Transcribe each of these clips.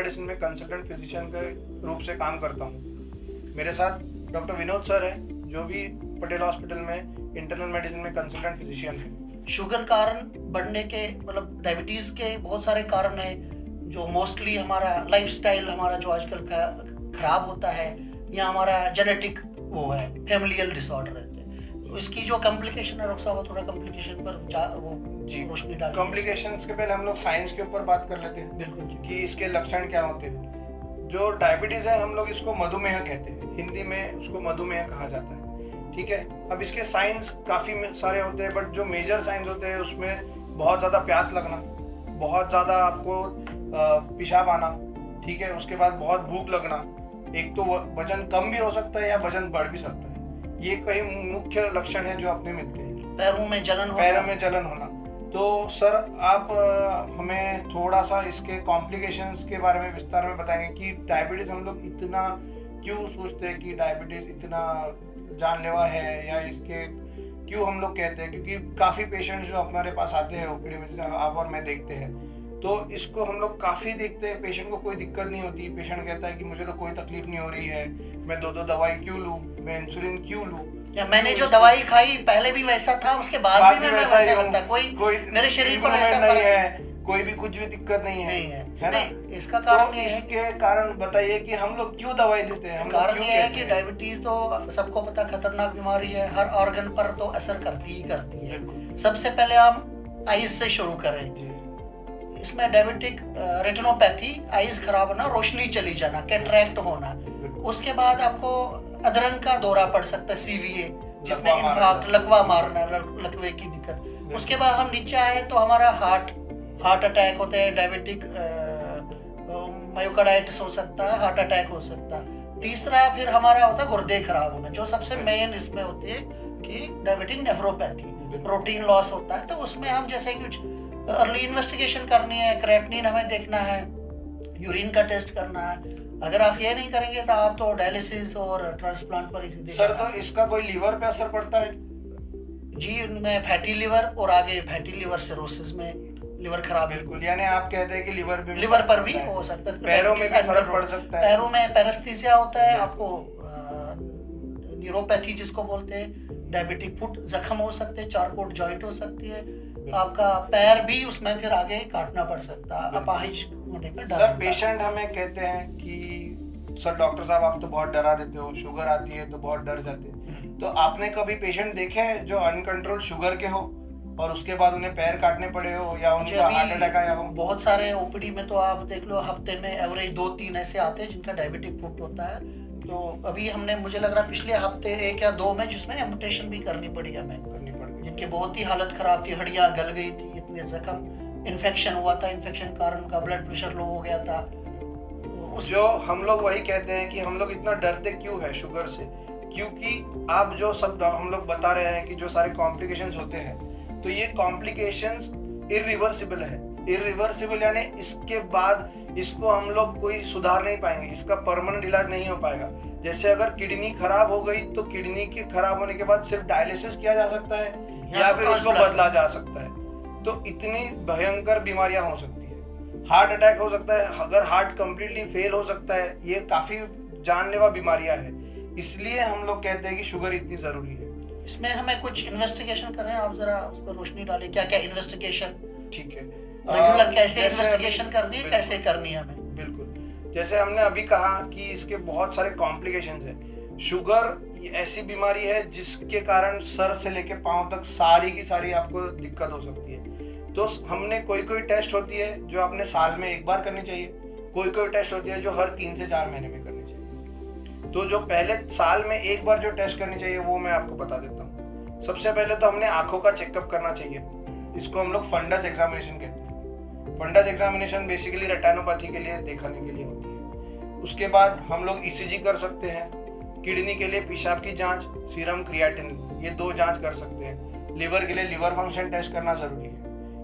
Medicine में consultant physician के रूप से काम करता हूँ। मेरे साथ डॉक्टर विनोद सर है, जो भी पटेल हॉस्पिटल में इंटरनल मेडिसिन में कंसल्टेंट फिजिशियन है। शुगर कारण बढ़ने के मतलब डायबिटीज के बहुत सारे कारण है, जो मोस्टली हमारा लाइफस्टाइल हमारा जो आजकल खराब होता है, या हमारा जेनेटिक वो है, फैमिलियल डिसऑर्डर रहते हैं। तो इसकी जो कॉम्प्लिकेशन है, डॉक्टर साहब थोड़ा कॉम्प्लिकेशन पर वो जी रोशनी डाल। कॉम्प्लिकेशंस के पहले हम लोग साइंस के ऊपर बात कर लेते हैं। बिल्कुल जी। कि इसके लक्षण क्या होते हैं। जो डायबिटीज है हम लोग इसको मधुमेह कहते हैं, हिंदी में उसको मधुमेह कहा जाता है, ठीक है। अब इसके साइंस काफी सारे होते हैं, बट जो मेजर साइंस होते हैं उसमें बहुत ज्यादा प्यास लगना, बहुत ज्यादा आपको पेशाब आना, ठीक है। उसके बाद बहुत भूख लगना, एक तो वजन कम भी हो सकता है या वजन बढ़ भी सकता है। ये कई मुख्य लक्षण है जो अपने मिलते हैं। पैरों में जलन होना। तो सर आप हमें थोड़ा सा इसके कॉम्प्लिकेशंस के बारे में विस्तार में बताएंगे कि डायबिटीज हम लोग इतना क्यों सोचते हैं कि डायबिटीज इतना जानलेवा है, या इसके क्यों हम लोग कहते हैं, क्योंकि काफ़ी पेशेंट्स जो हमारे पास आते हैं ओपीडी में, जैसे आप और मैं देखते हैं, तो इसको हम लोग काफ़ी देखते हैं। पेशेंट को कोई दिक्कत नहीं होती, पेशेंट कहता है कि मुझे तो कोई तकलीफ नहीं हो रही है, मैं दो दवाई क्यों लूँ, मैं इंसुलिन क्यों लूँ, या मैंने जो दवाई खाई पहले भी वैसा था, उसके बाद भी मैं वैसा लगता है, कोई मेरे शरीर पर ऐसा नहीं है, कोई भी कुछ भी दिक्कत नहीं है ना। इसका कारण तो ये है, इसके कारण बताइए कि हम लोग क्यों दवाई देते हैं। कारण ये है कि डायबिटीज तो सबको पता खतरनाक बीमारी है, हर ऑर्गन पर तो असर करती ही करती है। सबसे पहले हम आईज से शुरू करें। इसमें डायबिटिक रेटिनोपैथी, आईज खराब होना, रोशनी चली जाना, कैटरैक्ट होना। उसके बाद आपको अधरंग का दौरा पड़ सकता है, सीवीए, जिसमें इंफ्राक्ट, लकवा मारना, लकवे की दिक्कत। उसके बाद हम नीचे आए तो हमारा हार्ट अटैक होते हैं, डायबिटिक मायोकार्डाइटिस हो सकता है, हार्ट अटैक हो सकता है। तीसरा फिर हमारा होता है गुर्दे खराब होना, जो सबसे मेन इसमें होती है कि डायबिटिक नेफ्रोपैथी, प्रोटीन लॉस होता है। तो उसमें हम जैसे कुछ अर्ली इन्वेस्टिगेशन करनी है, क्रेटिनिन हमें देखना है, यूरिन का टेस्ट करना है। अगर आप ये नहीं करेंगे तो आप तो डायलिसिस और ट्रांसप्लांट पर ही सीधे। सर तो इसका कोई लीवर पे असर पड़ता है? जी, उनमें फैटी लिवर और आगे फैटी लिवर सिरोसिस में लिवर खराब। बिल्कुल, यानी आप कहते हैं कि लिवर पर भी हो सकता है, पैरों में भी फर्क पड़ सकता है। पैरों में पैरेस्थीसिया होता है, आपको न्यूरोपैथी जिसको बोलते हैं, डायबिटिक फुट जख्म हो सकते हैं, चारकोट जॉइंट हो सकती है, आपका पैर भी उसमें फिर आगे काटना पड़ सकता है, अपाहिज होने का डर। सर पेशेंट हमें कहते हैं कि सर डॉक्टर साहब आप तो बहुत डरा देते हो, शुगर आती है तो बहुत डर जाते हैं। तो आपने कभी पेशेंट देखे हैं जो अनकंट्रोल शुगर के हो और उसके बाद उन्हें पैर काटने पड़े हो, या उनका हार्ट अटैक आया हो? बहुत सारे ओपीडी में तो आप देख लो, हफ्ते में एवरेज 2-3 ऐसे आते हैं जिनका डायबिटिक फुट होता है। तो अभी हमने, मुझे लग रहा पिछले हफ्ते 1 या 2 में जिसमें एम्पुटेशन भी करनी पड़ी हमें, जिनकी बहुत ही हालत खराब थी, हड्डियां गल गई थी, इतने जख्म, इन्फेक्शन हुआ था, इन्फेक्शन कारण उनका ब्लड प्रेशर लो हो गया था। जो हम लोग वही कहते हैं कि हम लोग इतना डरते क्यों है शुगर से, क्योंकि आप जो सब हम लोग बता रहे हैं कि जो सारे कॉम्प्लिकेशंस होते हैं, तो ये कॉम्प्लिकेशंस इरिवर्सिबल है। इरिवर्सिबल यानी इसके बाद इसको हम लोग कोई सुधार नहीं पाएंगे, इसका परमानेंट इलाज नहीं हो पाएगा। जैसे अगर किडनी खराब हो गई तो किडनी के खराब होने के बाद सिर्फ डायलिसिस किया जा सकता है, या फिर उसको बदला जा सकता है। तो इतनी भयंकर बीमारियां हो सकती है। हार्ट अटैक हो सकता है, अगर हार्ट कंप्लीटली फेल हो सकता है। ये काफी जानलेवा बीमारियां हैं, इसलिए हम लोग कहते हैं कि शुगर इतनी जरूरी है। इसमें हमें कुछ इन्वेस्टिगेशन करें, आप जरा उस पर रोशनी डालें, क्या क्या इन्वेस्टिगेशन, ठीक है, रेगुलर कैसे इन्वेस्टिगेशन करनी है, कैसे करनी है हमें। बिल्कुल, जैसे हमने अभी कहा कि इसके बहुत सारे कॉम्प्लिकेशंस हैं। शुगर ऐसी बीमारी है जिसके कारण सर से लेके पांव तक सारी की सारी आपको दिक्कत हो सकती है। तो हमने कोई टेस्ट होती है जो आपने साल में 1 बार करनी चाहिए, कोई टेस्ट होती है जो हर 3 से 4 महीने में करनी चाहिए। तो जो पहले साल में 1 बार जो टेस्ट करनी चाहिए वो मैं आपको बता देता हूँ। सबसे पहले तो हमने आंखों का चेकअप करना चाहिए, इसको हम लोग फंडस एग्जामिनेशन कहते हैं। फंडस एग्जामिनेशन बेसिकली रेटिनोपैथी के लिए दिखाने के लिए होती है। उसके बाद हम लोग ईसीजी कर सकते हैं, किडनी के लिए पेशाब की जांच, सीरम क्रिएटिनिन, ये 2 जांच कर सकते हैं। लिवर के लिए लिवर फंक्शन टेस्ट करना जरूरी है।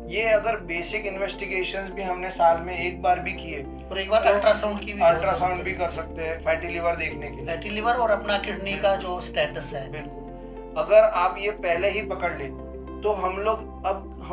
ये अगर बेसिक इन्वेस्टिगेशंस भी हमने साल में 1 बार भी किए, और एक बार अल्ट्रासाउंड भी कर सकते हैं फैटी लिवर देखने के लिए, फैटी लिवर और अपना किडनी का जो स्टेटस है। बिल्कुल, अगर आप ये पहले ही पकड़ ले तो हम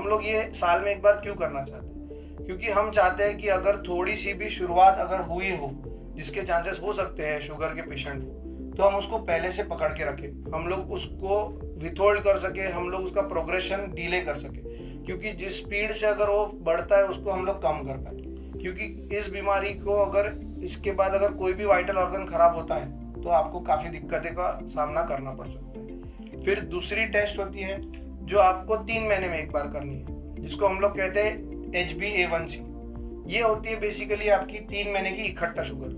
लोग ये साल में 1 बार क्यों करना चाहते हैं, क्योंकि हम चाहते हैं कि अगर थोड़ी सी भी शुरुआत अगर हुई हो, जिसके चांसेस हो सकते हैं शुगर के पेशेंट को, तो हम उसको पहले से पकड़ के रखें, हम लोग उसको विथहोल्ड कर सके, हम लोग उसका प्रोग्रेशन डिले कर सके, क्योंकि जिस स्पीड से अगर वो बढ़ता है उसको हम लोग कम कर पाए। क्योंकि इस बीमारी को अगर इसके बाद अगर कोई भी वाइटल ऑर्गन खराब होता है तो आपको काफ़ी दिक्कतें का सामना करना पड़ सकता है। फिर दूसरी टेस्ट होती है जो आपको 3 महीने में एक बार करनी है, जिसको हम लोग कहते हैं HbA1c। ये होती है बेसिकली आपकी 3 महीने की इकट्ठा शुगर।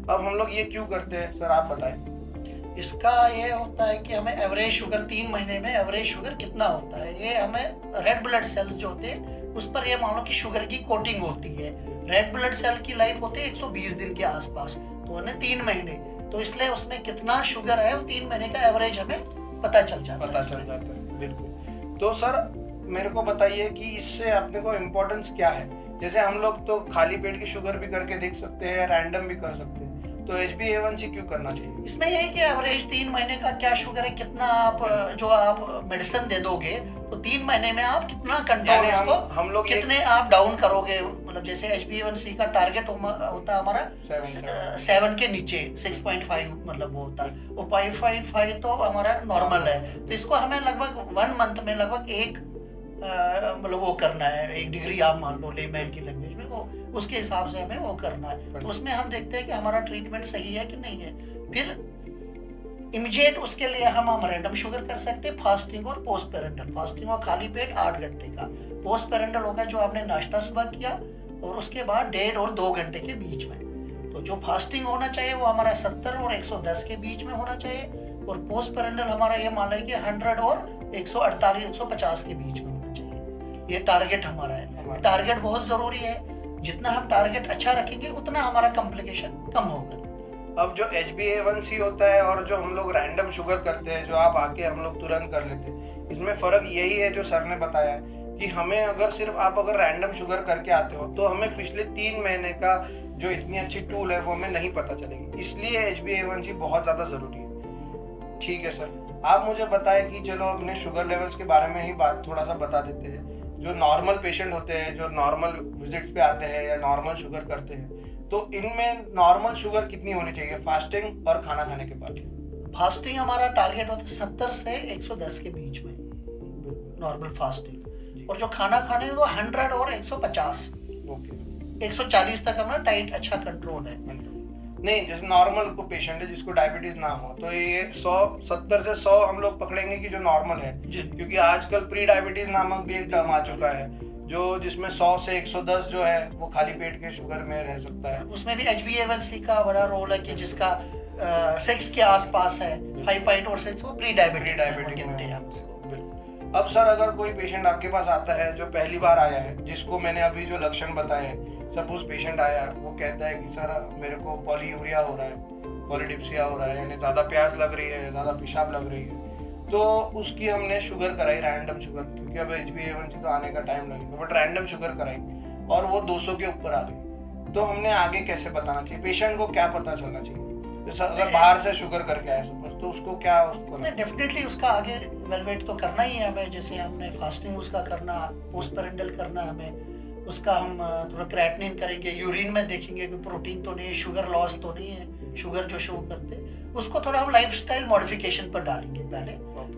अब हम लोग ये क्यों करते हैं सर, आप बताएं। इसका ये होता है कि हमें एवरेज शुगर 3 महीने में एवरेज शुगर कितना होता है, ये हमें रेड ब्लड सेल्स जो होते हैं उस पर ये मान लो कि शुगर की कोटिंग होती है। रेड ब्लड सेल की लाइफ होती है 120 दिन के आसपास, तो उन्हें 3 महीने, तो इसलिए उसमें कितना शुगर है वो 3 महीने का एवरेज हमें पता चल जाता है। बिल्कुल। तो सर मेरे को बताइए कि इससे अपने को इम्पोर्टेंस क्या है। जैसे हम लोग तो खाली पेट की शुगर भी करके देख सकते हैं, रैंडम भी कर सकते हैं, तो HbA1c क्यों करना चाहिए? इसमें यही कि एवरेज 3 महीने का क्या शुगर है, कितना आप जो आप मेडिसिन दे दोगे तो 3 महीने में आप कितना कंट्रोल उसको हम लोग कितने आप डाउन करोगे। मतलब जैसे HbA1c का टारगेट होता है हमारा 7 के नीचे 6.5, मतलब वो होता है, वो 5.5 तो हमारा नॉर्मल है। तो इसको हमें लगभग 1 मंथ में लगभग एक मतलब वो करना है, 1 डिग्री आप मान लो लेमैन की लैंग्वेज में, वो उसके हिसाब से हमें वो करना है। तो उसमें हम देखते हैं कि हमारा ट्रीटमेंट सही है कि नहीं है। फिर इमीडिएट उसके लिए हम रैंडम शुगर कर सकते हैं, फास्टिंग और पोस्ट पेरेंटल। फास्टिंग और खाली पेट 8 घंटे का, पोस्ट पेरेंटल होगा जो आपने नाश्ता सुबह किया और उसके बाद 1.5 और 2 घंटे के बीच में। तो जो फास्टिंग होना चाहिए वो हमारा 70 और 110 के बीच में होना चाहिए, और पोस्ट पेरेंटल हमारा ये मान लें कि 100 और 148-150 के बीच में होना चाहिए। ये टारगेट हमारा है। टारगेट बहुत जरूरी है, जितना हम टारगेट अच्छा रखेंगे उतना हमारा कॉम्प्लिकेशन कम होगा। अब जो HbA1c होता है और जो हम लोग रैंडम शुगर करते हैं, जो आप आके हम लोग तुरंत कर लेते हैं, इसमें फ़र्क यही है जो सर ने बताया है कि हमें अगर सिर्फ आप अगर रैंडम शुगर करके आते हो तो हमें पिछले 3 महीने का जो इतनी अच्छी टूल है वो हमें नहीं पता चलेगी। इसलिए HbA1c बहुत ज़्यादा ज़रूरी है। ठीक है सर, आप मुझे बताएं कि चलो अपने शुगर लेवल्स के बारे में ही बात थोड़ा सा बता देते हैं। जो नॉर्मल पेशेंट होते हैं, जो नॉर्मल विजिट पे आते हैं या नॉर्मल शुगर करते हैं, तो इनमें नॉर्मल शुगर कितनी होनी चाहिए फास्टिंग और खाना खाने के बाद? फास्टिंग हमारा टारगेट होता है 70 से 110 के बीच में नॉर्मल फास्टिंग, और जो खाना खाने वो 100 और 150, ओके, 140 तक हमारा टाइट अच्छा कंट्रोल है। नहीं, जैसे नॉर्मल को पेशेंट है जिसको डायबिटीज ना हो, तो ये 70 से 100 हम लोग पकड़ेंगे कि जो नॉर्मल है, क्योंकि आजकल प्री डायबिटीज नामक भी एक टर्म आ चुका है जो जिसमें 100 से 110 जो है वो खाली पेट के शुगर में रह सकता है। उसमें भी HbA1c का बड़ा रोल है कि जिसका 6 के आसपास है, 5.6 वो प्री डायबिटिक गिनते हैं हम उसको। अब सर अगर कोई पेशेंट आपके पास आता है जो पहली बार आया है, जिसको मैंने अभी जो लक्षण बताए हैं, सपोज पेशेंट आया, वो कहता है कि सर मेरे को पॉलीयूरिया हो रहा है, पॉलीडिप्सिया हो रहा है, यानी ज़्यादा प्यास लग रही है, ज़्यादा पेशाब लग रही है, तो उसकी हमने शुगर कराई रैंडम शुगर, क्योंकि अब HbA1c तो आने का टाइम लगेगा, बट रैंडम शुगर कराई और वो 200 के ऊपर आ गई, तो हमने आगे कैसे बताना चाहिए? पेशेंट को क्या पता चलना चाहिए? जैसे अगर बाहर से शुगर करके आए सपोज, तो उसको क्या डेफिनेटली उसका आगे वेलवेट तो करना ही है हमें। जैसे हमने फास्टिंग उसका करना, पोस्ट पेरेंटल करना, हमें उसका हम थोड़ा क्रेटिनिन करेंगे, यूरिन में देखेंगे कि प्रोटीन तो नहीं है, शुगर लॉस तो नहीं है, शुगर जो शो करते, उसको थोड़ा हम लाइफस्टाइल मॉडिफिकेशन पर डालेंगे पहले।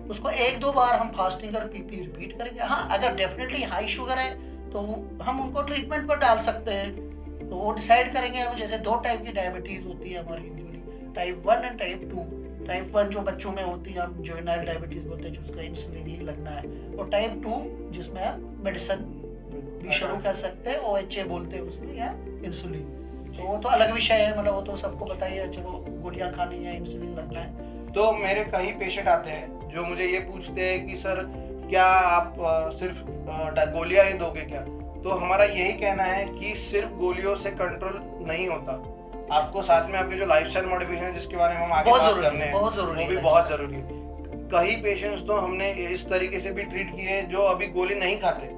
उसको 1-2 बार हम फास्टिंग और PP रिपीट करेंगे। हाँ, अगर डेफिनेटली हाई शुगर है तो हम उनको ट्रीटमेंट पर डाल सकते हैं। तो वो डिसाइड करेंगे। जैसे 2 टाइप की डायबिटीज़ होती है हमारी usually, type 1 and type 2। Type 1 जो बच्चों में होती है, हम जुवेनाइल डायबिटीज़ बोलते हैं, जिसका इंसुलिन ही लगना है, और टाइप 2 जिसमें हम मेडिसिन भी शुरू कर सकते हैं, OHA बोलते हैं उसमें, या इंसुलिन। तो वो तो अलग विषय है, मतलब वो तो सबको बताइए, चलो गोलियां खानी है, इंसुलिन लगना है। तो मेरे कई पेशेंट आते हैं जो मुझे ये पूछते हैं कि सर क्या आप सिर्फ गोलियां ही दोगे क्या? तो हमारा यही कहना है कि सिर्फ गोलियों से कंट्रोल नहीं होता, आपको साथ में आपके जो लाइफस्टाइल मॉडिफिकेशन है जिसके बारे में हम आगे बात करने हैं, वो भी बहुत जरूरी है। कई पेशेंट्स तो हमने इस तरीके से भी ट्रीट किए हैं जो अभी गोली नहीं खाते,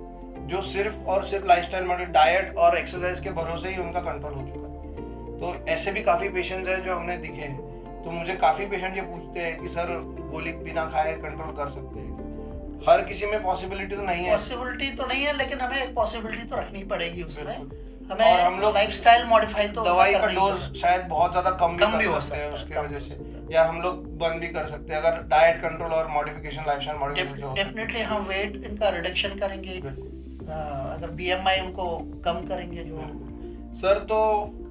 जो सिर्फ और सिर्फ लाइफस्टाइल मॉडिफिकेशन, डाइट और एक्सरसाइज के भरोसे ही उनका कंट्रोल हो चुका है। तो ऐसे भी काफ़ी पेशेंट्स हैं जो हमने दिखे हैं। तो मुझे काफ़ी पेशेंट ये पूछते हैं कि सर गोली बिना खाए कंट्रोल कर सकते हैं? हर किसी में पॉसिबिलिटी तो नहीं है, पॉसिबिलिटी तो नहीं है, लेकिन हमें एक पॉसिबिलिटी तो रखनी पड़ेगी उसमें। बिल्कुल। और हमें हम लोग लाइफस्टाइल मॉडिफाई तो दवाई का करना ही डोज पड़ेगा। शायद बहुत ज्यादा कम कम भी भी कर हो सकते हैं सकता है, उसकी कम वजह हो से, सकता है। या हम लोग बंद भी कर सकते हैं अगर डाइट कंट्रोल और मॉडिफिकेशन, लाइफस्टाइल मॉडिफिकेशन जो होता है। डेफिनेटली हम वेट इनका रिडक्शन करेंगे, बिल्कुल। अगर बीएमआई उनको कम करेंगे जो। सर तो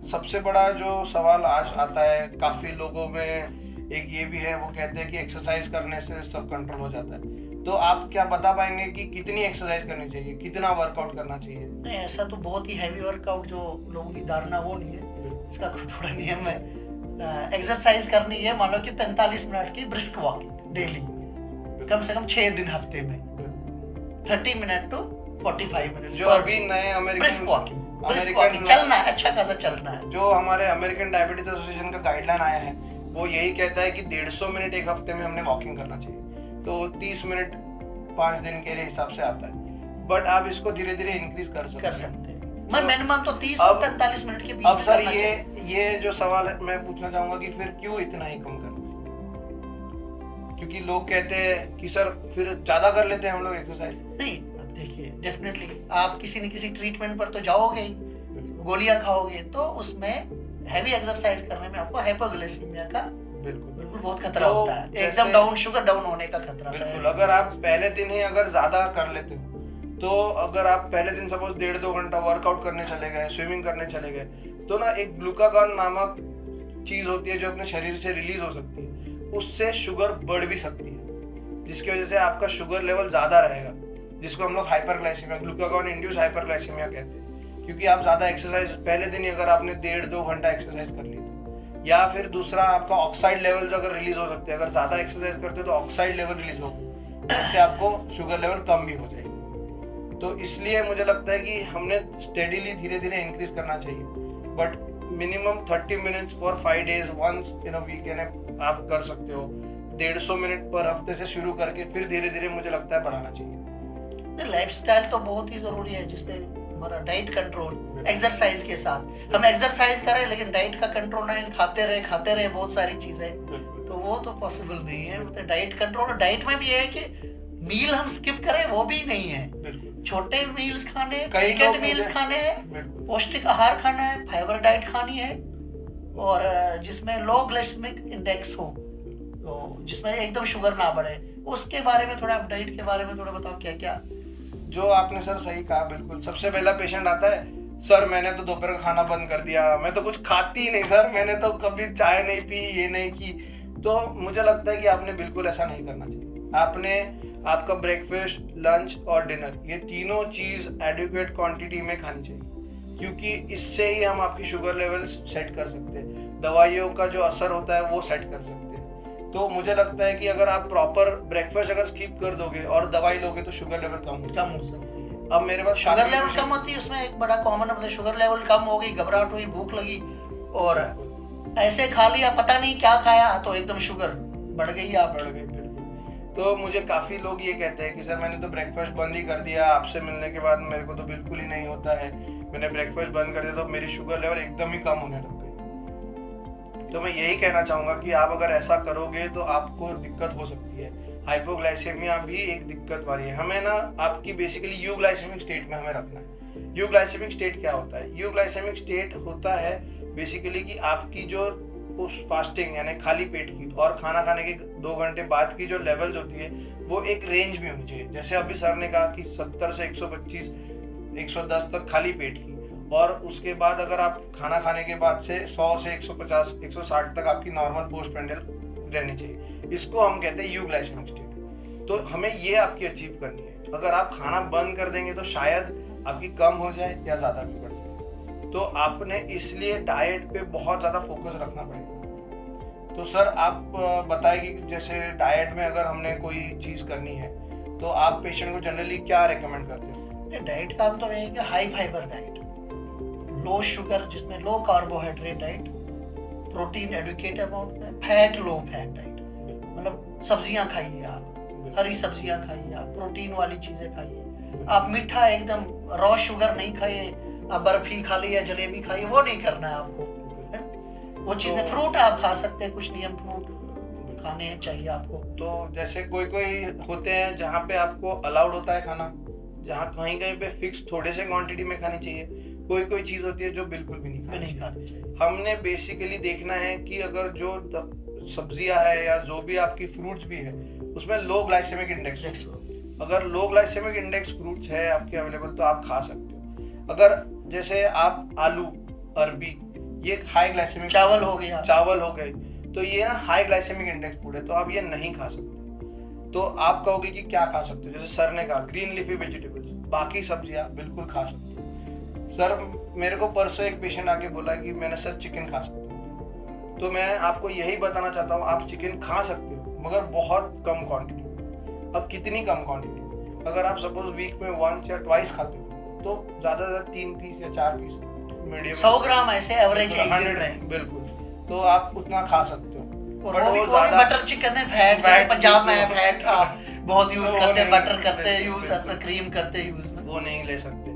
सबसे बड़ा जो सवाल आज आता है काफी लोगों में, एक ये भी है, वो कहते हैं कि एक्सरसाइज करने से सब कंट्रोल हो जाता है। तो आप क्या बता पाएंगे कि कितनी एक्सरसाइज करनी चाहिए, कितना वर्कआउट करना चाहिए? नहीं, ऐसा तो बहुत ही हैवी वर्कआउट जो लोगों की धारणा वो नहीं है, इसका थोड़ा नियम है। एक्सरसाइज करनी है, मान लो कि 45 मिनट की ब्रिस्क वॉकिंग डेली, कम से कम 6 दिन हफ्ते में, 30 मिनट टू 45 मिनट जो अभी नए ब्रिस्क वॉकिंग अमेरिकन चलना है, अच्छा खासा चलना है। जो हमारे अमेरिकन डायबिटीज एसोसिएशन का गाइडलाइन आया है वो यही कहता है कि 150 मिनट एक हफ्ते में हमने वॉकिंग करना चाहिए। तो 30 मिनट 5 दिन के लिए हिसाब से आता है, बट आप इसको धीरे धीरे इंक्रीज कर सकते हैं। मैं मिनिमम तो 30 और 45 मिनट के बीच अब में सर करना चाहिए। ये जो सवाल है मैं पूछना चाहूंगा कि फिर क्यों इतना ही कम करना? क्योंकि लोग कहते हैं कि सर फिर ज्यादा कर लेते हैं हम लोग एक्सरसाइज। नहीं, अब देखिए, डेफिनेटली आप किसी न किसी ट्रीटमेंट पर तो जाओगे ही, गोलियां खाओगे, तो उसमें हैवी एक्सरसाइज करने में आपको हाइपोग्लाइसीमिया का बिल्कुल बहुत खतरा तो होता है, एकदम डाउन, शुगर डाउन होने का खतरा होता है। बिल्कुल। अगर आप पहले दिन ही अगर ज्यादा कर लेते हो, तो अगर आप पहले दिन सपोज 1.5-2 घंटा वर्कआउट करने चले गए, स्विमिंग करने चले गए, तो ना एक ग्लूकागॉन नामक चीज होती है जो अपने शरीर से रिलीज हो सकती है, उससे शुगर बढ़ भी सकती है, जिसकी वजह से आपका शुगर लेवल ज्यादा रहेगा, जिसको हम लोग हाइपरग्लाइसीमिया, ग्लूकागॉन इंड्यूस हाइपरग्लाइसीमिया कहते हैं। क्योंकि आप ज्यादा एक्सरसाइज पहले दिन ही अगर आपने 1.5-2 घंटा एक्सरसाइज कर ली, या फिर दूसरा आपका ऑक्साइड लेवल्स अगर रिलीज हो सकते हैं, अगर ज्यादा एक्सरसाइज करते हो तो ऑक्साइड लेवल रिलीज होगा, जिससे आपको शुगर लेवल कम भी हो जाएगी। तो इसलिए मुझे लगता है कि हमने स्टेडीली धीरे धीरे इंक्रीज करना चाहिए, but minimum 30 minutes for 5 days once in a week आप कर सकते हो। 150 मिनट पर हफ्ते से शुरू करके फिर धीरे धीरे मुझे लगता है बढ़ाना चाहिए। लाइफस्टाइल तो बहुत ही जरूरी है, जिसमें हमारा डाइट कंट्रोल एक्सरसाइज के साथ, हम एक्सरसाइज करें लेकिन डाइट का कंट्रोल नहीं, खाते रहे बहुत सारी चीजें, तो वो तो पॉसिबल नहीं है। मतलब डाइट कंट्रोल, डाइट में भी है कि मील हम स्किप करें वो भी नहीं है, छोटे मील्स खाने, वीकेंड मील्स खाने हैं, पौष्टिक आहार खाना है, फाइबर डाइट खानी है, और जिसमें लो ग्लाइसेमिक इंडेक्स हो, तो जिसमें एकदम शुगर ना बढ़े। उसके बारे में थोड़ा, डाइट के बारे में थोड़ा बताओ, क्या क्या? जो आपने सर सही कहा, बिल्कुल। सबसे पहला पेशेंट आता है, सर मैंने तो दोपहर का खाना बंद कर दिया, मैं तो कुछ खाती ही नहीं सर, मैंने तो कभी चाय नहीं पी, ये नहीं की। तो मुझे लगता है कि आपने बिल्कुल ऐसा नहीं करना चाहिए। आपने आपका ब्रेकफास्ट, लंच और डिनर, ये तीनों चीज एडिक्वेट क्वांटिटी में खानी चाहिए, क्योंकि इससे ही हम आपकी शुगर लेवल सेट कर सकते हैं। दवाइयों का जो असर होता है वो सेट कर सकते हैं। तो मुझे लगता है कि अगर आप प्रॉपर ब्रेकफास्ट अगर स्किप कर दोगे और दवाई लोगे तो शुगर लेवल कम हो सकती है। अब मेरे पास शुगर लेवल कम होती है, उसमें एक बड़ा कॉमन मतलब शुगर लेवल कम हो गई, घबराहट हुई, भूख लगी, और ऐसे खा लिया, पता नहीं क्या खाया, तो एकदम शुगर बढ़ गई, आप बढ़ गई। तो मुझे काफी लोग ये कहते हैं कि सर मैंने तो ब्रेकफास्ट बंद ही कर दिया, आपसे मिलने के बाद मेरे को तो बिल्कुल ही नहीं होता है, मैंने ब्रेकफास्ट बंद कर दिया तो मेरी शुगर लेवल एकदम ही कम होने लग गई। तो मैं यही कहना चाहूंगा कि आप अगर ऐसा करोगे तो आपको दिक्कत हो सकती है। हाइपोग्लाइसेमिया भी एक दिक्कत वाली है। हमें ना आपकी बेसिकली यूग्लाइसेमिक स्टेट में हमें रखना है। यूग्लाइसेमिक स्टेट क्या होता है? यूग्लाइसेमिक स्टेट होता है बेसिकली कि आपकी जो उस फास्टिंग यानी खाली पेट की और खाना खाने के 2 घंटे बाद की जो लेवल्स होती है वो एक रेंज में होनी चाहिए। जैसे अभी सर ने कहा कि 70 से 125, 110 तक खाली पेट की, और उसके बाद अगर आप खाना खाने के बाद से 100 से 150, 160 तक आपकी नॉर्मल पोस्ट पेंडियल रहनी चाहिए। इसको हम कहते हैं यूग्लाइसेमिक स्टेट। तो हमें ये आपकी अचीव करनी है। अगर आप खाना बंद कर देंगे तो शायद आपकी कम हो जाए या ज़्यादा भी बढ़ जाए। तो आपने इसलिए डाइट पे बहुत ज़्यादा फोकस रखना पड़ेगा। तो सर आप बताएं कि जैसे डाइट में अगर हमने कोई चीज़ करनी है तो आप पेशेंट को जनरली क्या रेकमेंड करते हो? डाइट का तो यही कि high fibre diet, low sugar जिसमें low carbohydrate diet, protein adequate amount में, फैट लो फैट डाइट, मतलब सब्जियां खाइए आप, हरी सब्जियां खाइए आप, प्रोटीन वाली चीजें खाइए आप, मीठा एकदम रॉ शुगर नहीं खाइए आप, बर्फी खा ली या जलेबी खाइए, वो नहीं करना है आपको। वो चीजें, फ्रूट आप खा सकते हैं, कुछ नियम फ्रूट खाने चाहिए आपको। तो जैसे कोई कोई होते हैं जहाँ पे आपको अलाउड होता है खाना, जहाँ कहीं कहीं पे फिक्स थोड़े से क्वांटिटी में खानी चाहिए, कोई कोई चीज़ होती है जो बिल्कुल भी नहीं खानी चाहिए। हमने बेसिकली देखना है कि अगर जो सब्जियां है या जो भी आपकी फ्रूट्स भी है उसमें लो ग्लाइसेमिक इंडेक्स हो, अगर लो ग्लाइसेमिक इंडेक्स फ्रूट्स है आपके अवेलेबल तो आप खा सकते हो। अगर जैसे आप आलू, अरबी, ये हाई ग्लाइसेमिक, चावल हो गए तो ये ना हाई ग्लाइसेमिक इंडेक्स फूड है, तो आप ये नहीं खा सकते। तो आप कहोगे कि क्या खा सकते हो, जैसे सर ने कहा ग्रीन लीफी वेजिटेबल्स, बाकी सब्जियां बिल्कुल खा सकते हो। सर मेरे को परसों एक पेशेंट आके बोला कि मैंने सर चिकन खा सकता हूँ, तो मैं आपको यही बताना चाहता हूँ आप चिकन खा सकते हो मगर बहुत कम क्वांटिटी। अब कितनी कम क्वांटिटी, अगर आप सपोज वीक में 1 या 2 खाते हो तो ज़्यादा से ज़्यादा 3 पीस या 4 पीस मीडियम 100 ग्राम ऐसे एवरेज 100 में बिल्कुल, तो आप उतना खा सकते हो। और वो भी बटर चिकन है, फैट जैसे पंजाब में फैट बहुत यूज करते हैं, बटर करते हैं यूज, उसमें क्रीम करते हैं यूज, वो नहीं ले सकते।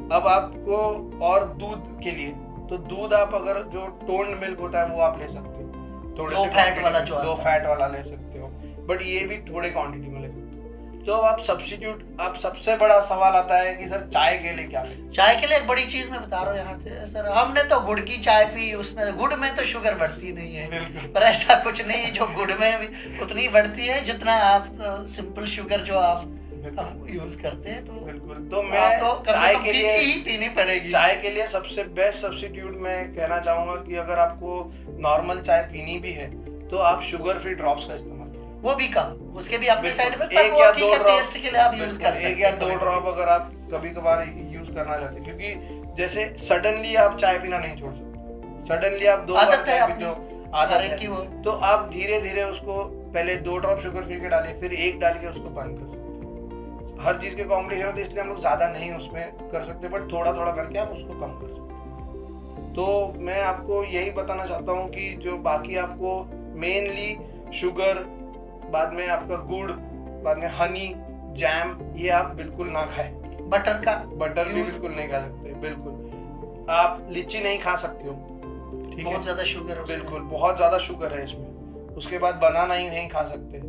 अब आपको और दूध के लिए, तो दूध आप अगर जो टोन्ड मिल्क होता है वो आप ले सकते हो, थोड़े लो फैट वाला जो लो फैट वाला ले सकते हो, बट ये भी थोड़े क्वांटिटी में ले सकते हो। तो अब आप सब्स्टिट्यूट, आप सबसे बड़ा सवाल आता है कि सर चाय के लिए क्या लें? चाय के लिए एक बड़ी चीज मैं बता रहा हूँ यहाँ से सर, हमने तो गुड़ की चाय पी, उसमें गुड़ में तो शुगर बढ़ती नहीं है, पर ऐसा कुछ नहीं है जो गुड़ में भी उतनी बढ़ती है जितना आप सिंपल शुगर जो आप यूज करते हैं। तो बिल्कुल, तो मैं तो चाय के लिए ही पीनी पड़ेगी। चाय के लिए सबसे बेस्ट सब्स्टिट्यूट मैं कहना चाहूंगा कि अगर आपको नॉर्मल चाय पीनी भी है तो आप शुगर फ्री ड्रॉप्स का इस्तेमाल, वो भी कम, उसके भी अपने साइड में 1 या 2 ड्रॉप टेस्ट के लिए आप यूज कर सकते हैं, 1 या 2 ड्रॉप अगर आप कभी कभार यूज करना चाहते हैं, क्योंकि जैसे सडनली आप चाय पीना नहीं छोड़ सकते, सडनली आप 2 आदत है पीते हो, आदत है की वो, तो आप धीरे धीरे उसको पहले 2 ड्रॉप शुगर फ्री के डालिए, फिर 1 डाल के उसको बंद कर सकते हैं। हर चीज के कॉम्बिनेशन होते हैं, इसलिए हम लोग ज्यादा नहीं उसमें कर सकते, बट थोड़ा थोड़ा करके आप उसको कम कर सकते हैं। तो मैं आपको यही बताना चाहता हूँ कि जो बाकी आपको मेनली शुगर, बाद में आपका गुड़, बाद में हनी, जैम, ये आप बिल्कुल ना खाएं। बटर भी बिल्कुल नहीं खा सकते, बिल्कुल। आप लीची नहीं खा सकते हो, ठीक है, बहुत ज्यादा शुगर है, बिल्कुल बहुत ज्यादा शुगर है इसमें। उसके बाद बनाना ही नहीं खा सकते,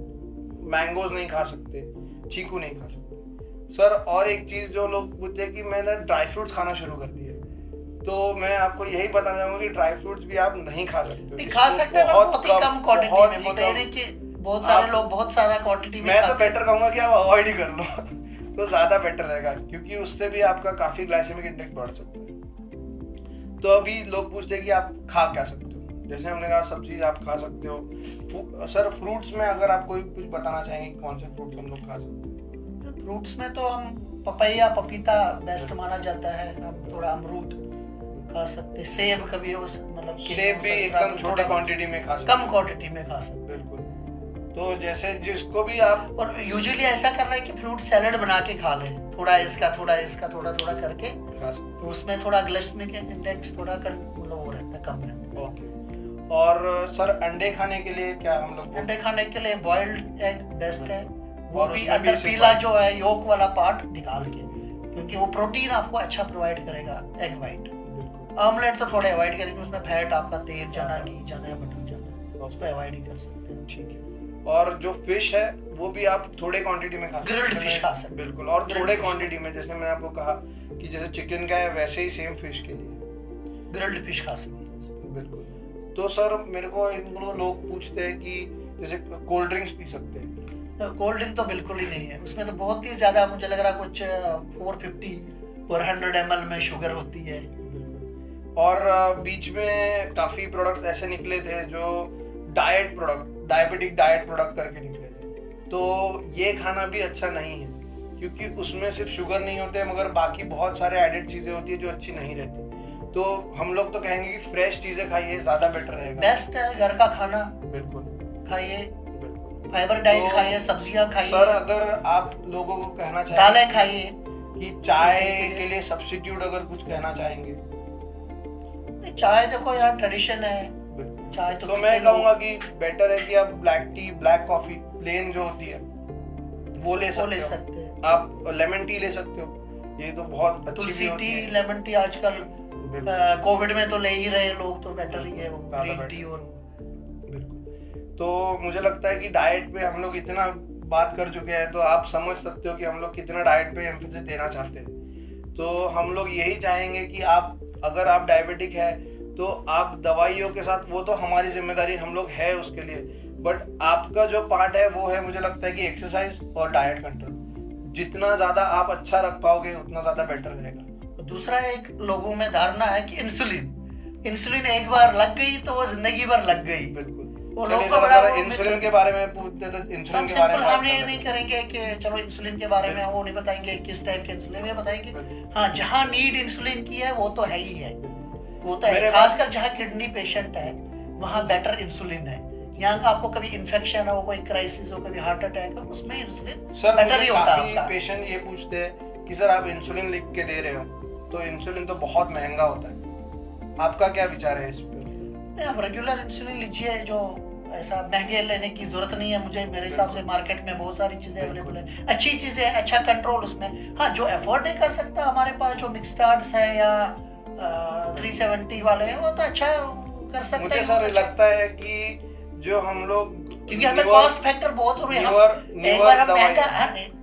मैंगोज नहीं खा सकते, चीकू नहीं खा सकते। सर और एक चीज जो लोग पूछते हैं कि मैंने ड्राई फ्रूट्स खाना शुरू कर दिया, तो मैं आपको यही बताना चाहूंगा कि ड्राई फ्रूट्स भी आप नहीं खा सकते, खा सकते हैं बहुत ही कम क्वांटिटी में, होता है कि बहुत सारे लोग बहुत सारा क्वांटिटी में, मैं तो बेटर कहूंगा कि आप अवॉइड ही कर लो तो ज्यादा बेटर रहेगा, क्योंकि उससे भी आपका काफी ग्लाइसेमिक इंडेक्स बढ़ सकता है। तो अभी लोग पूछते हैं कि आप खा क्या सकते हो, जैसे हमने कहा सब्जी आप खा सकते हो। सर फ्रूट्स में अगर आप कोई कुछ बताना चाहेंगे कौन से फ्रूट्स हम लोग खा सकते हैं? फ्रूट्स में तो हम पपैया, पपीता बेस्ट माना जाता है, हम थोड़ा अमरूद खा सकते हैं, सेब कभी मतलब सेब भी एकदम छोटे क्वांटिटी में खा सकते, कम क्वांटिटी में खा सकते हैं, बिल्कुल। तो जैसे जिसको भी आप, और यूजुअली ऐसा करना है कि फ्रूट सैलेड बना के खा लें, थोड़ा इसका थोड़ा थोड़ा करके खा सकते, तो उसमें थोड़ा ग्लाइसेमिक इंडेक्स थोड़ा मतलब वो रहता है, कम रहता है। ओके। और सर अंडे खाने के लिए क्या हम लोग? अंडे खाने के लिए बॉइल्ड एग बेस्ट है, वो भी अंदर पीला जो है योक वाला पार्ट निकाल के, क्योंकि वो प्रोटीन आपको अच्छा प्रोवाइड करेगा, एग वाइट। ऑमलेट तो थोड़े अवॉइड करेंगे, उसमें फैट आपका तेल जाना, घी जाना या बटर जाना, उसको अवॉइड ही कर सकते हैं, ठीक है। और जो फिश है वो भी आप थोड़े क्वांटिटी में खा सकते हैं, ग्रिल्ड फिश खा सकते हैं, बिल्कुल, और थोड़े क्वांटिटी में, जैसे मैंने आपको कहा कि जैसे चिकन का है वैसे ही सेम फिश के लिए ग्रिल्ड फिश खा सकते हैं, बिल्कुल। तो सर मेरे को लोग पूछते हैं कि जैसे कोल्ड ड्रिंक्स पी सकते हैं? कोल्ड ड्रिंक तो बिल्कुल ही नहीं है, उसमें तो बहुत ही ज्यादा मुझे लग रहा कुछ 450 ml में शुगर होती है। और बीच में काफी प्रोडक्ट्स ऐसे निकले थे जो diet product, diabetic diet product करके निकले थे, तो ये खाना भी अच्छा नहीं है, क्योंकि उसमें सिर्फ शुगर नहीं होते मगर बाकी बहुत सारे एडेड चीजें होती है जो अच्छी नहीं रहती। तो हम लोग तो कहेंगे कि फ्रेश चीजें खाइए, ज्यादा बेटर रहेगा, बेस्ट है घर का खाना, बिल्कुल खाइए, फाइबर डाइट खाइए, सब्जियां खाइए। सर अगर आप लोगों को कहना चाहें, दालें खाइए, कि चाय के लिए सब्स्टिट्यूट अगर कुछ कहना चाहेंगे? चाय देखो यार ट्रेडिशन है, चाय तो मैं कहूंगा कि बेटर है कि आप black tea, black coffee plain जो होती है वो ले सकते हैं, आप लेमन टी ले सकते हो, ये तो बहुत अच्छी तुलसी टी, लेमन टी आजकल कोविड में तो ले ही रहे लोग, तो बेटर ही है वो ग्रीन टी। और तो मुझे लगता है कि डाइट पे हम लोग इतना बात कर चुके हैं, तो आप समझ सकते हो कि हम लोग कितना डाइट पे एम्फेसिस देना चाहते हैं। तो हम लोग यही चाहेंगे कि आप, अगर आप डायबिटिक है तो आप दवाइयों के साथ, वो तो हमारी जिम्मेदारी, हम लोग है उसके लिए, बट आपका जो पार्ट है वो है, मुझे लगता है कि एक्सरसाइज और डाइट कंट्रोल। जितना ज़्यादा आप अच्छा रख पाओगे उतना ज़्यादा बेटर रहेगा। दूसरा एक लोगों में धारणा है कि इंसुलिन एक बार लग गई तो वो जिंदगी भर लग गई। बिल्कुल। वो चलिए लोग सर, को बड़ा अगर इंसुलिन के बारे में पूछते तो इंसुलिन के बारे में हम ये नहीं करेंगे कि चलो इंसुलिन के बारे में वो नहीं बताएंगे किस टाइप के इंसुलिन ये बताएंगे। हाँ, जहाँ नीड इंसुलिन की है वो तो है ही है, वो तो है। खासकर जहाँ किडनी पेशेंट है वहाँ बेटर इंसुलिन है। यहाँ आपको कभी इन्फेक्शन हो, कोई क्राइसिस हो, कभी हार्ट अटैक हो, उसमें इंसुलिन सर बेटर ही होता है। काफी पेशेंट ये पूछते हैं कि सर आप इंसुलिन लिख के दे रहे हो, तो इंसुलिन तो बहुत महंगा होता है, आपका क्या विचार है इस पे? आप रेगुलर इंसुलिन लीजिए, जो ऐसा महंगे लेने की जरूरत नहीं है। मुझे मेरे हिसाब से मार्केट में बहुत सारी चीजें अवेलेबल है, अच्छी चीजें, अच्छा कंट्रोल उसमें। हाँ, जो अफोर्ड नहीं कर सकता, हमारे पास जो मिक्सटार्ड्स है या 370 वाले हैं, वो तो अच्छा कर सकते हैं। मुझे सर लगता है कि जो हम लोग, क्योंकि हमें कॉस्ट फैक्टर बहुत जरूरी है।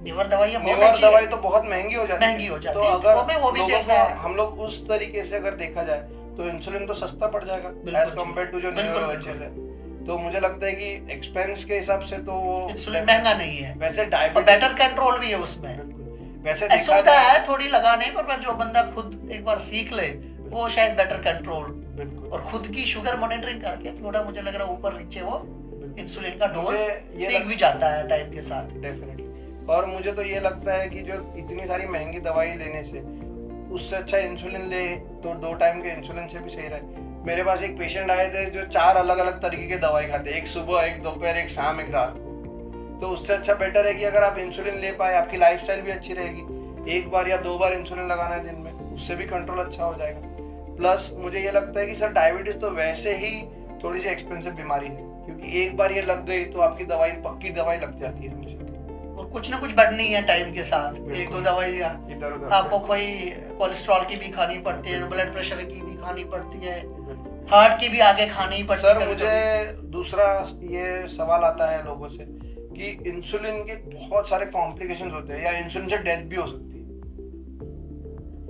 नीवर दवाई तो बहुत महंगी हो जाती है, तो अगर वो भी देखना है। हम लोग उस तरीके से अगर देखा जाए तो इंसुलिन तो सस्ता पड़ जाएगा एज कम्पेयर टू जो न्यूरो चीज है। तो मुझे लगता है कि एक्सपेंस के हिसाब से तो इंसुलिन महंगा नहीं है, वैसे डायबिटीज बेटर कंट्रोल भी है उसमें। वैसे सुविधा है थोड़ी लगाने पर, जो बंदा खुद एक बार सीख ले वो शायद बेटर कंट्रोल और खुद की शुगर मॉनिटरिंग करके थोड़ा, मुझे लग रहा है ऊपर नीचे वो इंसुलिन का डोज सीख भी जाता है टाइम के साथ। डेफिनेटली। और मुझे तो ये लगता है कि जो इतनी सारी महंगी दवाई लेने से, उससे अच्छा इंसुलिन ले तो 2 टाइम के इंसुलिन से भी सही रहे। मेरे पास एक पेशेंट आए थे जो 4 अलग अलग तरीके के दवाई खाते, एक सुबह, एक दोपहर, एक शाम, एक रात को। तो उससे अच्छा बेटर है कि अगर आप इंसुलिन ले पाए, आपकी लाइफस्टाइल भी अच्छी रहेगी। 1 बार या 2 बार इंसुलिन लगाना है दिन में, उससे भी कंट्रोल अच्छा हो जाएगा। प्लस मुझे ये लगता है कि सर डायबिटीज तो वैसे ही थोड़ी सी एक्सपेंसिव बीमारी है, क्योंकि एक बार ये लग गई तो आपकी दवाई, पक्की दवाई लग जाती है हमेशा, और कुछ ना कुछ बढ़नी है टाइम के साथ। 1-2 दवाइयाँ आपको कोई कोलेस्ट्रॉल की भी खानी पड़ती है, ब्लड प्रेशर की भी खानी पड़ती है, हार्ट की भी आगे खानी पड़ती है। सर मुझे दूसरा ये सवाल आता है लोगों से कि इंसुलिन के बहुत सारे कॉम्प्लिकेशंस होते हैं या इंसुलिन से डेथ भी हो सकती है,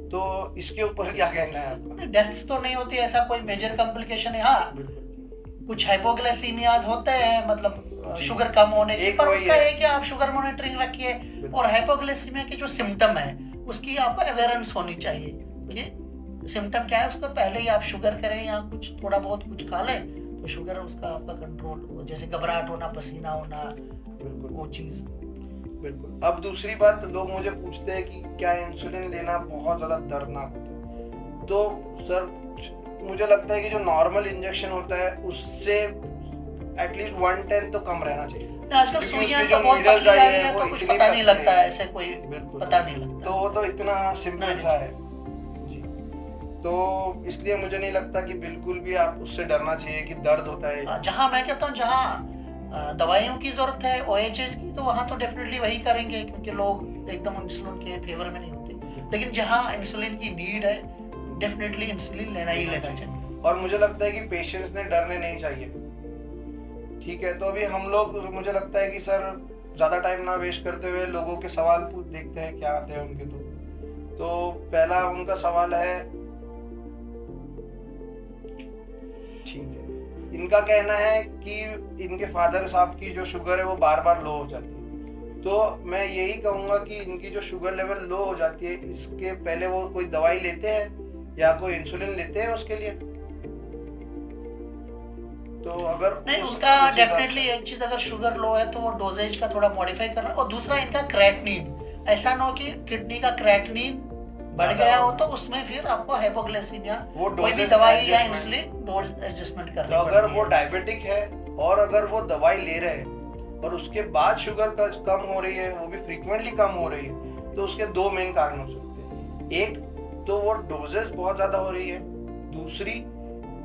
तो इसके ऊपर क्या कहना है आपका? डेथ तो नहीं होती, ऐसा कोई मेजर कॉम्प्लिकेशन है। हाँ, कुछ हाइपोग्लाइसीमियाज होते हैं, मतलब शुगर कम होने की, पर उसका है कि आप शुगर मॉनिटरिंग रखिए। और हाइपोग्लाइसीमिया के जो सिम्टम है उसकी आपको अवेयरनेस होनी चाहिए कि सिम्टम क्या है। उसको पहले ही आप शुगर करें या कुछ थोड़ा बहुत कुछ खा लें तो शुगर उसका आपका कंट्रोल, जैसे घबराहट होना, पसीना होना, वो चीज। बिल्कुल। अब दूसरी बात, लोग मुझे पूछते हैं कि क्या इंसुलिन लेना बहुत ज्यादा दर्दनाक होता है? तो सर मुझे लगता है कि जो नॉर्मल इंजेक्शन होता है उससे एटलीस्ट 1/10 तो कम रहना चाहिए। आजकल सुइयां तो बहुत पतली आ रही है, तो कुछ पता नहीं लगता है, ऐसे कोई पता नहीं लगता, तो वो तो इतना सिंपल सा है जी। तो इसलिए मुझे नहीं लगता कि बिल्कुल भी आप उससे डरना चाहिए कि दर्द होता है। जहाँ मैं कहता हूँ जहाँ दवाइयों की जरूरत है, OHS की, तो वहाँ तो डेफिनेटली वही करेंगे, क्योंकि लोग एकदम इंसुलिन के फेवर में नहीं होते। लेकिन जहाँ इंसुलिन की नीड है, डेफिनेटली इंसुलिन लेना ही लेना चाहिए। और मुझे लगता है कि पेशेंट्स ने डरने नहीं चाहिए। ठीक है, तो अभी हम लोग, मुझे लगता है कि सर ज़्यादा टाइम ना वेस्ट करते हुए लोगों के सवाल देखते हैं क्या आते हैं उनके। तो पहला उनका सवाल है, ठीक है, इनका कहना है कि इनके फादर साहब की जो शुगर है वो बार बार लो हो जाती है। तो मैं यही कहूँगा कि इनकी जो शुगर लेवल लो हो जाती है, इसके पहले वो कोई दवाई लेते हैं या कोई इंसुलिन लेते हैं उसके लिए? तो अगर नहीं, उसका डेफिनेटली एक चीज, अगर शुगर लो है तो वो डोजेज का थोड़ा मॉडिफाई करना। और दूसरा इनका क्रेटनिन, ऐसा ना हो कि किडनी का क्रेटनिन बढ़ गया हो तो उसमें फिर आपको हाइपोग्लाइसीमिया, कोई भी दवाई या इंसुलिन डोज एडजस्टमेंट करनी पड़ती है। अगर वो डायबिटिक है और अगर वो दवाई ले रहे हैं और उसके बाद शुगर कम हो रही है, वो भी फ्रीक्वेंटली कम हो रही है, तो उसके 2 मेन कारण हो सकते हैं। एक तो वो डोजेस बहुत ज्यादा हो रही है, दूसरी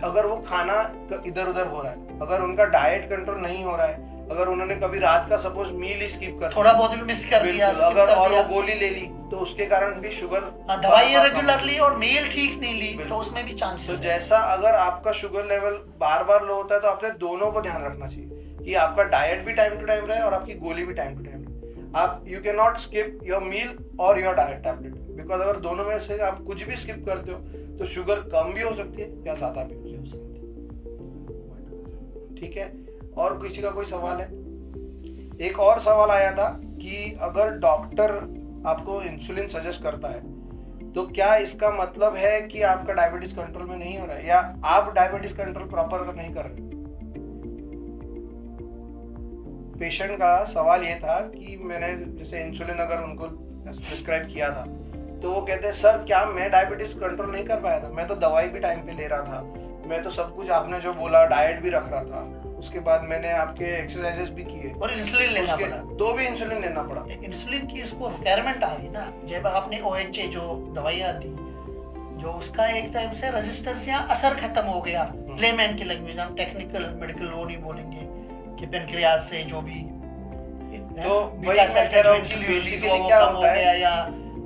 अगर वो खाना इधर उधर हो रहा है, अगर उनका डाइट कंट्रोल नहीं हो रहा है, अगर उन्होंने कभी रात का सपोज मील स्किप कर थोड़ा बहुत भी मिस कर दिया, अगर और वो गोली ले ली, तो उसके कारण भी शुगर, दवाई रेगुलरली और मील ठीक नहीं ली, तो उसमें भी चांसेस तो जैसा अगर आपका शुगर लेवल बार बार लो होता है तो आपने दोनों को ध्यान रखना चाहिए। कि आपका डाइट भी टाइम टू टाइम रहे और आपकी गोली भी टाइम टू टाइम रहे। आप you can not skip your meal और योर डाइट टैबलेट, बिकॉज अगर दोनों में से आप कुछ भी स्किप करते हो तो शुगर कम भी हो सकती है या ज़्यादा भी हो सकती है। ठीक है, और किसी का कोई सवाल है? एक और सवाल आया था कि अगर डॉक्टर आपको इंसुलिन सजेस्ट करता है तो क्या इसका मतलब है कि आपका डायबिटीज कंट्रोल में नहीं हो रहा है या आप डायबिटीज कंट्रोल प्रॉपर नहीं कर रहे? पेशेंट का सवाल ये था कि मैंने जैसे इंसुलिन अगर उनको प्रिस्क्राइब किया था तो वो कहते हैं सर क्या मैं डायबिटीज कंट्रोल नहीं कर पाया था, मैं तो दवाई भी टाइम पे ले रहा था, मैं तो सब कुछ आपने जो बोला डाइट भी रख रहा था, उसके बाद मैंने आपके एक्सरसाइजेस भी किए और इंसुलिन लेना पड़ा, तो भी इंसुलिन लेना पड़ा। इंसुलिन की इसको रिक्वायरमेंट आ गई ना, जब आपने OHA जो दवाइयाँ दी, जो उसका एक टाइम से रेजिस्टेंस या असर खत्म हो गया, लेमैन की लैंग्वेज, हम टेक्निकल मेडिकल वो नहीं बोलेंगे कि पेनक्रियाज से जो भी तो बीटा सेल से जो इंसुलिन रिलीज हुआ वो कम हो गया या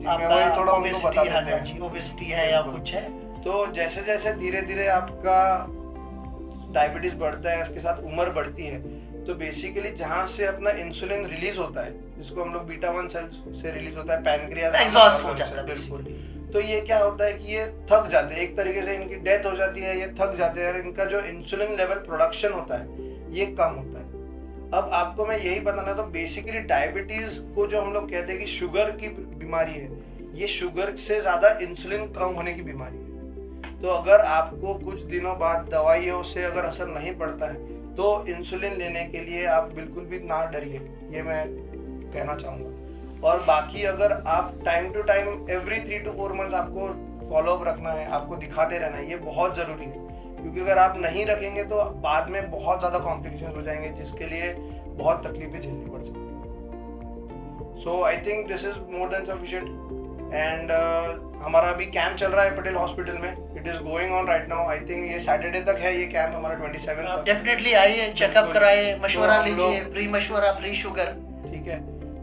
आपका थोड़ा ओबेसिटी है या कुछ है। तो जैसे जैसे धीरे धीरे आपका डायबिटीज बढ़ता है, उसके साथ उम्र बढ़ती है, तो बेसिकली जहाँ से अपना इंसुलिन रिलीज होता है, जिसको हम लोग बीटा 1 सेल से रिलीज होता है, पैनक्रियाज एग्जॉस्ट हो जाता है बिल्कुल। तो ये क्या होता है कि ये थक जाते हैं, एक तरीके से इनकी डेथ हो जाती है, ये थक जाते हैं और इनका जो इंसुलिन लेवल प्रोडक्शन होता है ये कम होता है। अब आपको मैं यही बताना, तो बेसिकली डायबिटीज को जो हम लोग कहते हैं कि शुगर की बीमारी है, ये शुगर से ज्यादा इंसुलिन कम होने की बीमारी है। तो अगर आपको कुछ दिनों बाद दवाइयों से अगर असर नहीं पड़ता है तो इंसुलिन लेने के लिए आप बिल्कुल भी ना डरिए, ये मैं कहना चाहूँगा। और बाकी अगर आप time to time every 3 to 4 months आपको फॉलोअप रखना है, आपको दिखाते रहना है, ये बहुत ज़रूरी है, क्योंकि अगर आप नहीं रखेंगे तो बाद में बहुत ज़्यादा कॉम्प्लिकेशन हो जाएंगे, जिसके लिए बहुत तकलीफें झेलनी पड़ सकती है। So I think this is more than sufficient. And हमारा अभी कैंप चल रहा है पटेल हॉस्पिटल में, it is going on right now. I think ये सैटरडे तक है ये कैंप हमारा 27 तक। डेफिनेटली आइए, चेकअप कराइए, मशवरा लीजिए, प्री मशवरा, प्री शुगर, ठीक है,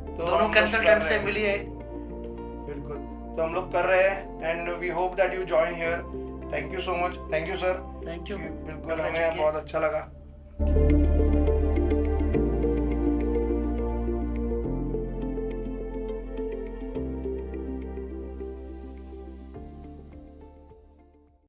तो दोनों कंसल्टेंट से मिलिए। बिल्कुल, तो हम लोग कर रहे हैं and we hope that you join here. Thank you so much. Thank you sir. Thank you, बिल्कुल हमें बहुत अच्छा लगा।